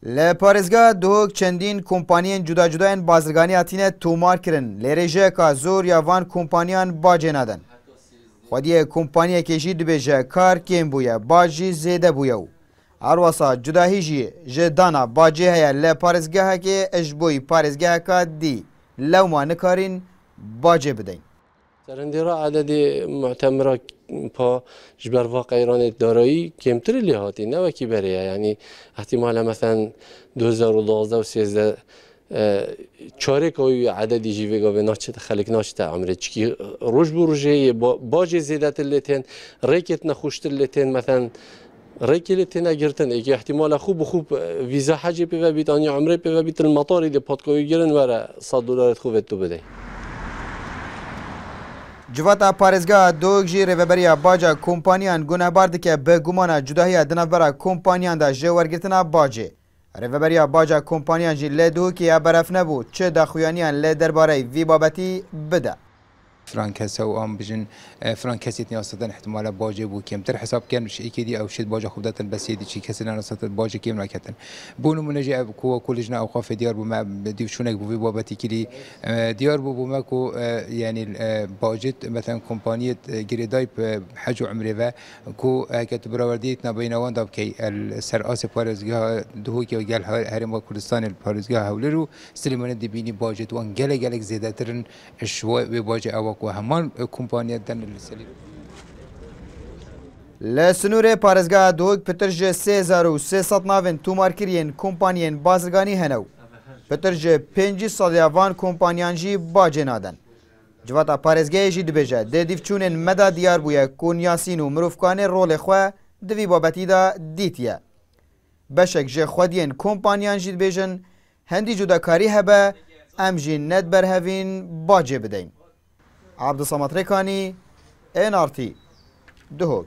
ل پارێزگا دوک چەندین کۆمپانیên جودا جودایên bazirganî hatine tûmar kirin. Lê rêjeyeka zor ya van kômpaniyan bacê nadin. Xwediyê kômpaniyekê jî dibêje kar kêm bûye, bac jî zêde bûye û herwasa cudahî jî ji dana bacê heye li parêzgehekê ji bo parêzgeheka dî lewma nikarin bacê bideyn. سەرنجێڕە عەدەدی معتەمرە پا ji ber vaqa Îranê darayî kêmtir lê hatî ne wekî berê ye yanî ihtimale mesela 2012 çarek oy عەدەدی jî vê gavê naçe xelek naçite Emirê çikî roj bi rojê bacê zêdetir lê tên rêkê nexweştir lê tên mesela rêkê lê têne girtin êkî ihtimale xû bi xû vîza hecê pê vebît aniya Emirê pê vebît li metarê lê patkoyî girin were $100 xwe vê tu bidey. Civata parêzgeha Dohuk jî rêveberiya baca kômpaniyan gunehbar dike bi gumana cudahiya di navbera kômpaniyan de ji wergirtina bacê. Rêveberiya baca kômpaniyan jî lê Dohukê ya beref nebû çi daxuyaniyan lê derbareyê vî babetî bide. فرانكسا وام بجن فرانكسيت نياستن احتمال باجي بو كمتر حساب كان شيء كدي او شيء باجي خدتن بس يدي شيء كسرنا نصت باجي كيم راكتن بونو منجي كو كلجنا اوقاف ديار بو ما بدي شونك بو بابتي كلي ديار بو ماكو يعني باجت مثلا كومبانيه جريداي حجو عمري كو كتب راورديتنا بينوان داب كي السراس بارزغا دهوكي وقال هرم كردستان البارزغا هولرو سليمان دي بيني باجت وان جلك زيادترن شوي باجي او و همان کمپانیا دن لسلی لسنور پارێزگا Dohuk pitir ji 3300 navên tûmarkiriyên kompaniyên bazirganî hene û pitir ji 500 ya van kompaniyan jî bacê nadin. Civata parêzgehê jî dibêje dê dîvçûnên meda diyar bûye ku Yasîn û mirovkanê rolê xwe di vî babetî de dîtiye. Beşek ji xwediyên kompaniyan jî dibêjin hendî cudakarî hebe em jî nedberhevîn bacê bideyn. عبدالصمد ريكاني NRT Dohuk.